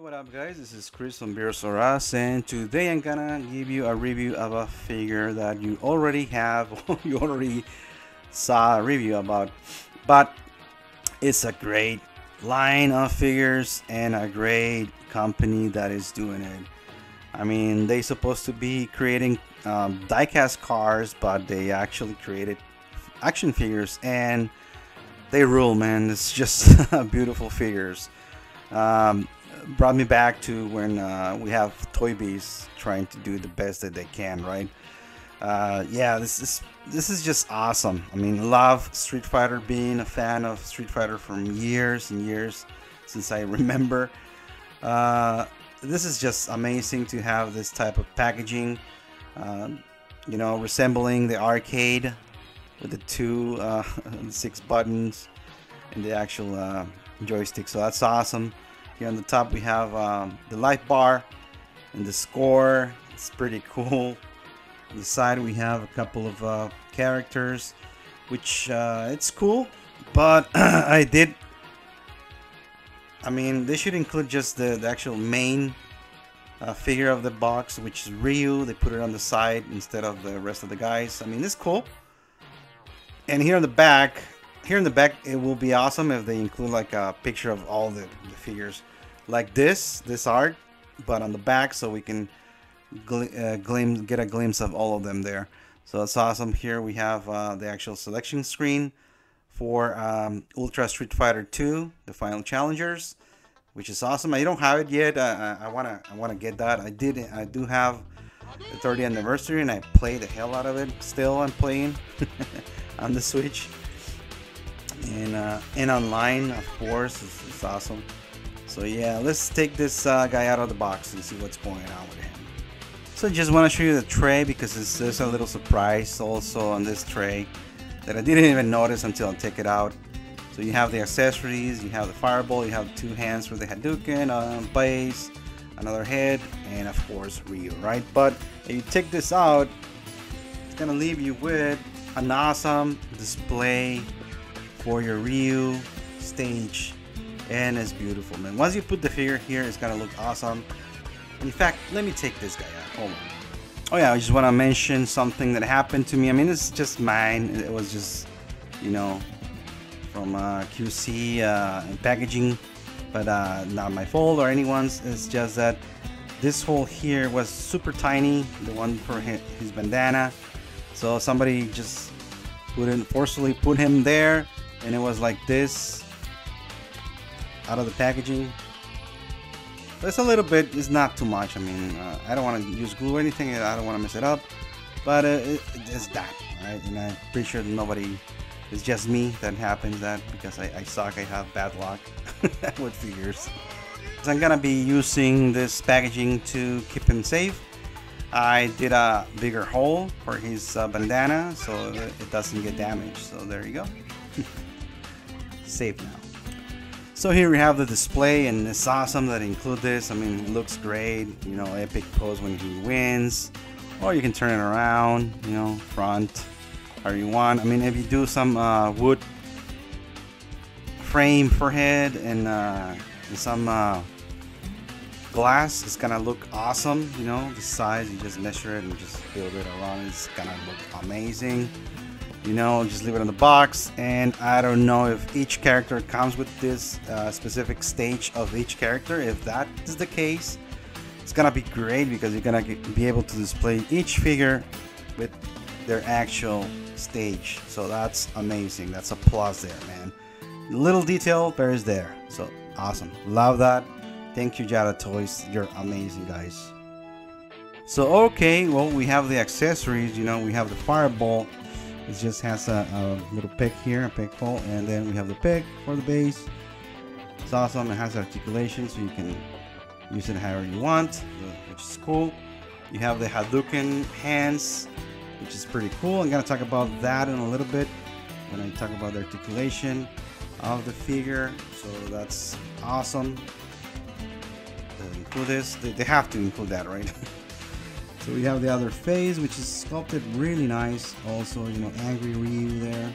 what up guys, this is Chris from Beers or Us, and today I'm gonna give you a review of a figure that you already have or you already saw a review about, but it's a great line of figures and a great company that is doing it. I mean, they supposed to be creating diecast cars, but they actually created action figures and they rule, man. It's just beautiful figures. Brought me back to when we have Toy Biz trying to do the best that they can, right? Yeah, this is just awesome. I mean, love Street Fighter, being a fan of Street Fighter from years and years since I remember. This is just amazing to have this type of packaging, you know, resembling the arcade with the two 6 buttons and the actual joystick. So that's awesome. Here on the top we have the life bar and the score. It's pretty cool. On the side we have a couple of characters, which it's cool, but I mean, they should include just the actual main figure of the box, which is Ryu. They put it on the side instead of the rest of the guys. I mean, it's cool. And here in the back, it will be awesome if they include like a picture of all the figures, like this art, but on the back, so we can get a glimpse of all of them there. So it's awesome. Here we have the actual selection screen for Ultra Street Fighter 2, the final challengers, which is awesome. I don't have it yet. I wanna get that. I do have the 30th anniversary, and I play the hell out of it. Still, I'm playing on the Switch. And online, of course. It's awesome. So yeah, let's take this guy out of the box and see what's going on with him. So I just want to show you the tray, because there's a little surprise also on this tray that I didn't even notice until I take it out. So you have the accessories, you have the fireball, you have 2 hands for the Hadouken, base, another head, and of course Ryu, right? But if you take this out, it's gonna leave you with an awesome display for your Ryu stage, and it's beautiful, man. Once you put the figure here, it's gonna look awesome. In fact, let me take this guy out. Hold on. Oh yeah, I just want to mention something that happened to me. I mean, it's just mine. It was just, you know, from QC and packaging, but not my fault or anyone's. It's just that this hole here was super tiny, the one for his bandana. So somebody just forcefully put him there, and it was like this out of the packaging. But it's a little bit, it's not too much. I mean, I don't want to use glue or anything. I don't want to mess it up, but it's that, right? And I'm pretty sure nobody, it's just me that happens that, because I suck. I have bad luck with figures. So I'm gonna be using this packaging to keep him safe. I did a bigger hole for his bandana so it doesn't get damaged. So there you go. Safe now. So here we have the display, and it's awesome that they include this. I mean, it looks great. You know, epic pose when he wins, or you can turn it around, you know, front, however you want. I mean, if you do some wood frame forehead and some glass, it's gonna look awesome. You know, the size, you just measure it and just build it around. It's gonna look amazing. You know, just leave it in the box. And I don't know if each character comes with this specific stage of each character. If that is the case, it's gonna be great, because you're gonna be able to display each figure with their actual stage. So that's amazing. That's a plus there, man. Little detail, but it's there. So awesome. Love that. Thank you, Jada Toys. You're amazing, guys. So okay, well, we have the accessories. You know, we have the fireball. It just has a little pick here, a pick hole, and then we have the pick for the base. It's awesome. It has articulation, so you can use it however you want, which is cool. You have the Hadouken hands, which is pretty cool. I'm gonna talk about that in a little bit when I talk about the articulation of the figure. So that's awesome. They include this. They have to include that, right? So we have the other face, which is sculpted really nice. Also, you know, angry Ryu there,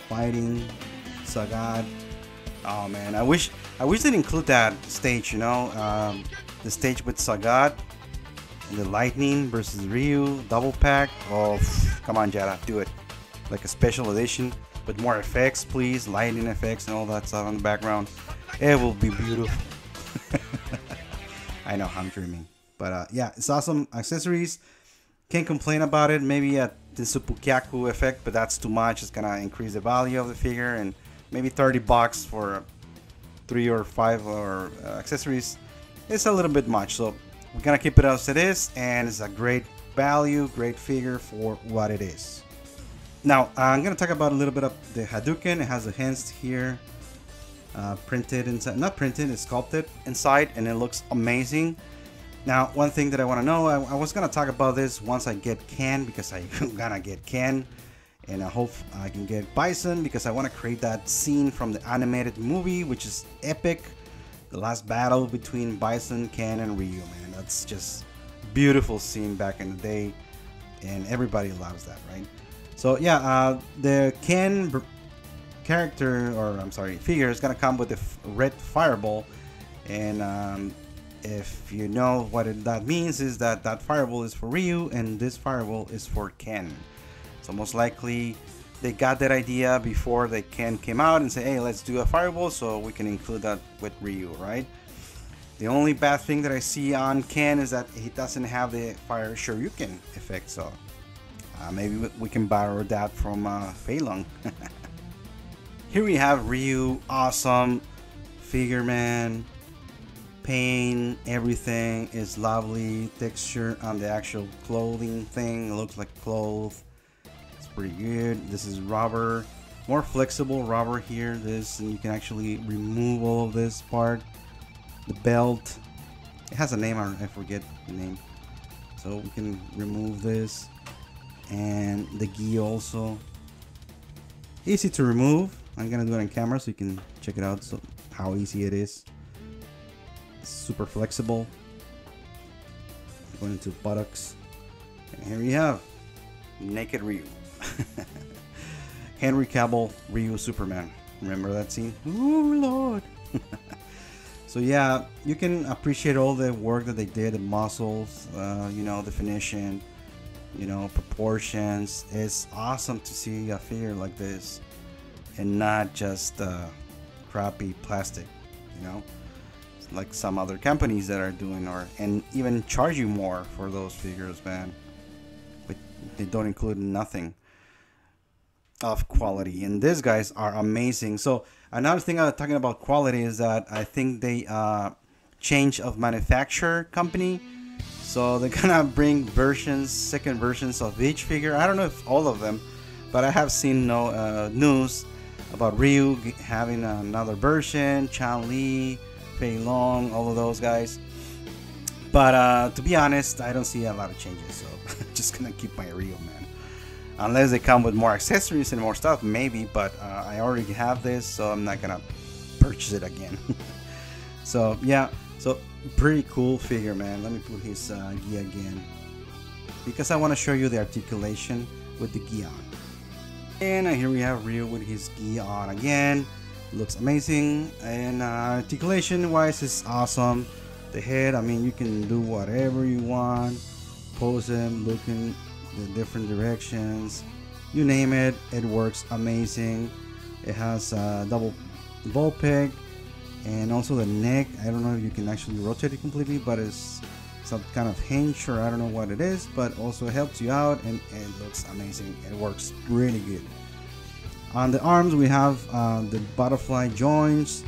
fighting Sagat. Oh man, I wish I wish they'd include that stage, you know, the stage with Sagat and the Lightning versus Ryu double pack. Oh, come on, Jada, do it. Like a special edition with more effects, please, lightning effects and all that stuff on the background. It will be beautiful. I know, I'm dreaming. But yeah, it's awesome. Accessories, can't complain about it. Maybe at the Supukyaku effect, but that's too much. It's gonna increase the value of the figure, and maybe 30 bucks for 3 or 5 or accessories. It's a little bit much, so we're gonna keep it as it is, and it's a great value, great figure for what it is. Now I'm gonna talk about a little bit of the Hadouken. It has the hands here, printed inside, not printed, it's sculpted inside, and it looks amazing. Now, one thing that I want to know, I was gonna talk about this once I get Ken, because I'm gonna get Ken, and I hope I can get Bison, because I want to create that scene from the animated movie, which is epic. The last battle between Bison, Ken, and Ryu, man, that's just beautiful scene back in the day, and everybody loves that, right? So yeah, the Ken character, or I'm sorry, figure is gonna come with the red fireball, and if you know what that means, is that that fireball is for Ryu and this fireball is for Ken. So most likely they got that idea before the Ken came out and say, hey, let's do a fireball so we can include that with Ryu, right? The only bad thing that I see on Ken is that he doesn't have the fire Shoryuken effect, so maybe we can borrow that from Fei Long. Here we have Ryu, awesome figure, man. Paint, everything is lovely. Texture on the actual clothing thing, it looks like clothes. It's pretty good. This is rubber, more flexible rubber here. This, and you can actually remove all of this part. The belt, it has a name, I forget the name. So we can remove this, and the gi also. Easy to remove. I'm gonna do it on camera so you can check it out. So how easy it is. Super flexible. Going into buttocks, and here we have naked Ryu. Henry Cavill, Ryu Superman. Remember that scene? Ooh, Lord. So yeah, you can appreciate all the work that they did, the muscles, you know, definition, you know, proportions. It's awesome to see a figure like this and not just crappy plastic, you know, like some other companies that are doing, or and even charge you more for those figures, man, but they don't include nothing of quality, and these guys are amazing. So another thing I'm talking about quality is that I think they change of manufacturer company, so they're gonna bring versions, second versions of each figure. I don't know if all of them, but I have seen no news about Ryu having another version, Chun-Li, Fei Long, all of those guys. But to be honest, I don't see a lot of changes, so I'm just gonna keep my Ryu, man. Unless they come with more accessories and more stuff, maybe, but I already have this, so I'm not gonna purchase it again. So yeah, so pretty cool figure, man. Let me put his gi again, because I want to show you the articulation with the gi on. And here we have Ryu with his gi on again. Looks amazing, and articulation wise is awesome. The head, I mean, you can do whatever you want, pose him, look in the different directions, you name it, it works amazing. It has a double ball peg, and also the neck, I don't know if you can actually rotate it completely, but it's some kind of hinge, or I don't know what it is, but also helps you out, and it looks amazing. It works really good. On the arms we have the butterfly joints.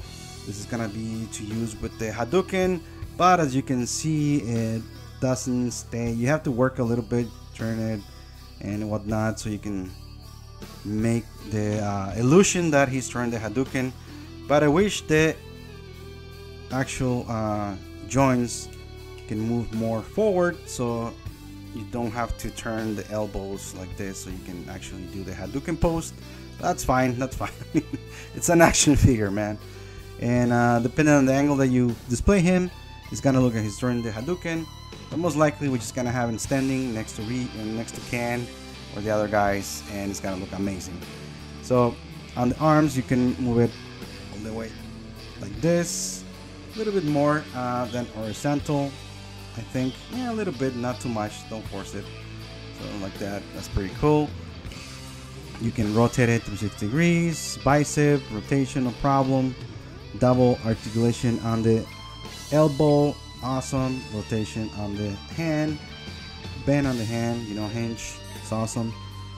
This is gonna be to use with the Hadouken, but as you can see, it doesn't stay. You have to work a little bit, turn it and whatnot, so you can make the illusion that he's turned the Hadouken. But I wish the actual joints can move more forward, so you don't have to turn the elbows like this, so you can actually do the Hadouken pose. That's fine, that's fine. It's an action figure, man. And depending on the angle that you display him, he's gonna look like he's throwing the Hadouken. But most likely we're just gonna have him standing next to next to Ken or the other guys, and it's gonna look amazing. So on the arms, you can move it all the way like this, a little bit more than horizontal, I think. Yeah, a little bit, not too much, don't force it. So like that, that's pretty cool. You can rotate it 360 degrees, bicep, rotation, no problem. Double articulation on the elbow, awesome. Rotation on the hand, bend on the hand, you know, hinge, it's awesome.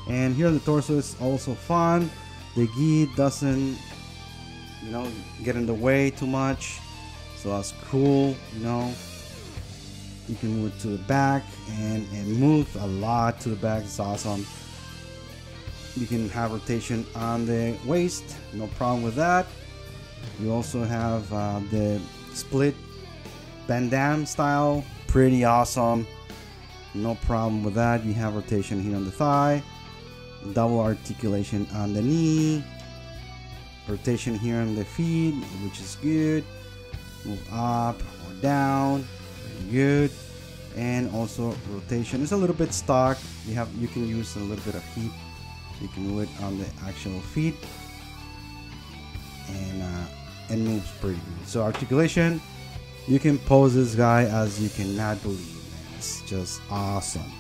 And here on the torso is also fun. The gi doesn't, you know, get in the way too much, so that's cool, you know. You can move it to the back, and it moves a lot to the back, it's awesome. You can have rotation on the waist, no problem with that. You also have the split bandam style, pretty awesome, no problem with that. You have rotation here on the thigh, double articulation on the knee, rotation here on the feet, which is good. Move up or down, very good. And also rotation is a little bit stuck. You can use a little bit of heat. You can move it on the actual feet, and it moves pretty good. So articulation, you can pose this guy as you cannot believe, man. It's just awesome.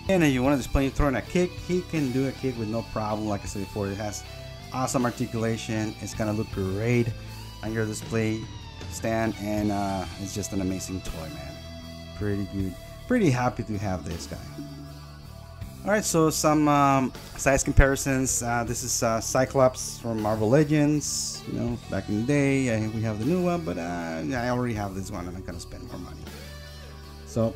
And if you want to display throwing a kick, he can do a kick with no problem. Like I said before, it has awesome articulation. It's gonna look great on your display stand, and it's just an amazing toy, man. Pretty good. Pretty happy to have this guy. Alright, so some size comparisons. This is Cyclops from Marvel Legends. You know, back in the day, we have the new one, but I already have this one, and I'm gonna spend more money. So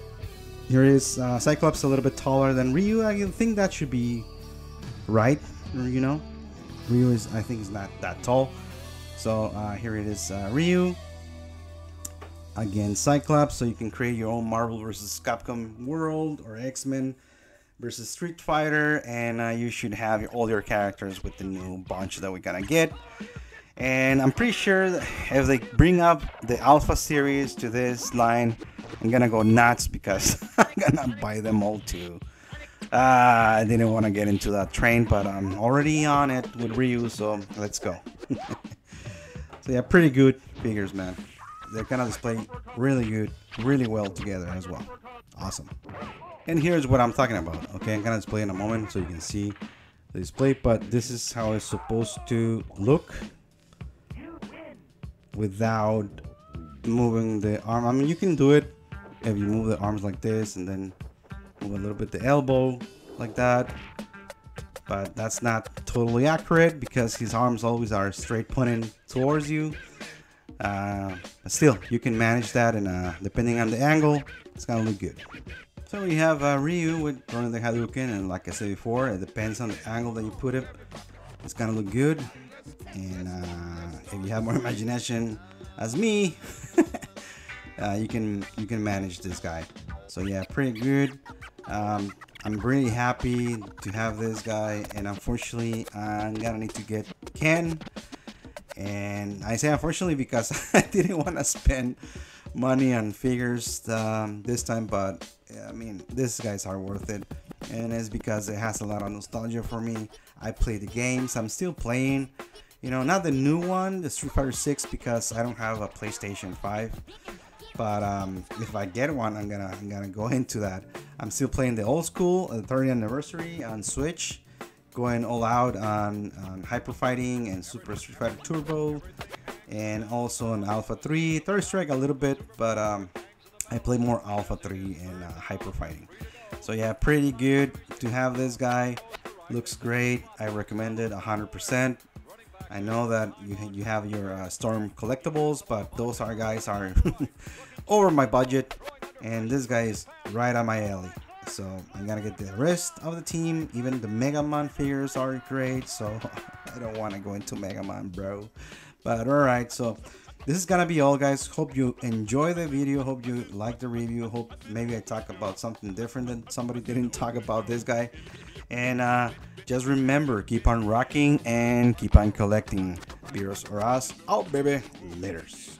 here is Cyclops, a little bit taller than Ryu. I think that should be right. You know, Ryu is, I think, is not that tall. So here it is, Ryu against Cyclops. So you can create your own Marvel vs. Capcom world, or X-Men versus Street Fighter, and you should have all your characters with the new bunch that we're gonna get. And I'm pretty sure that if they bring up the Alpha series to this line, I'm gonna go nuts, because I'm gonna buy them all too. I didn't want to get into that train, but I'm already on it with Ryu, so let's go. So yeah, pretty good figures, man. They're gonna display really good, really well together as well. Awesome. And here's what I'm talking about. Okay, I'm gonna display in a moment so you can see the display, but this is how it's supposed to look without moving the arm. I mean, you can do it if you move the arms like this, and then move a little bit the elbow like that, but that's not totally accurate, because his arms always are straight pointing towards you. But still, you can manage that, and depending on the angle, it's gonna look good. So we have Ryu with running the Hadouken, and like I said before, it depends on the angle that you put it. It's gonna look good, and if you have more imagination as me, you can manage this guy. So yeah, pretty good. I'm really happy to have this guy, and unfortunately, I'm gonna need to get Ken. And I say unfortunately because I didn't want to spend money on figures this time, but I mean, these guys are worth it, and it's because it has a lot of nostalgia for me. I play the games, I'm still playing, you know, not the new one, the Street Fighter 6, because I don't have a PlayStation 5. But if I get one, I'm gonna go into that. I'm still playing the old school, the 30th anniversary on Switch, going all out on Hyper Fighting and Super Street Fighter Turbo, and also on Alpha 3, Third Strike a little bit, but I play more Alpha 3 and Hyper Fighting. So yeah, pretty good to have this guy. Looks great. I recommend it 100%. I know that you have your Storm collectibles, but those guys are over my budget, and this guy is right on my alley. So I'm gonna get the rest of the team. Even the Mega Man figures are great, so I don't want to go into Mega Man, bro. But alright, so this is gonna be all, guys. Hope you enjoy the video, hope you like the review, hope maybe I talk about something different than somebody didn't talk about this guy. And just remember, keep on rocking and keep on collecting. Beers or us out, baby. Laters.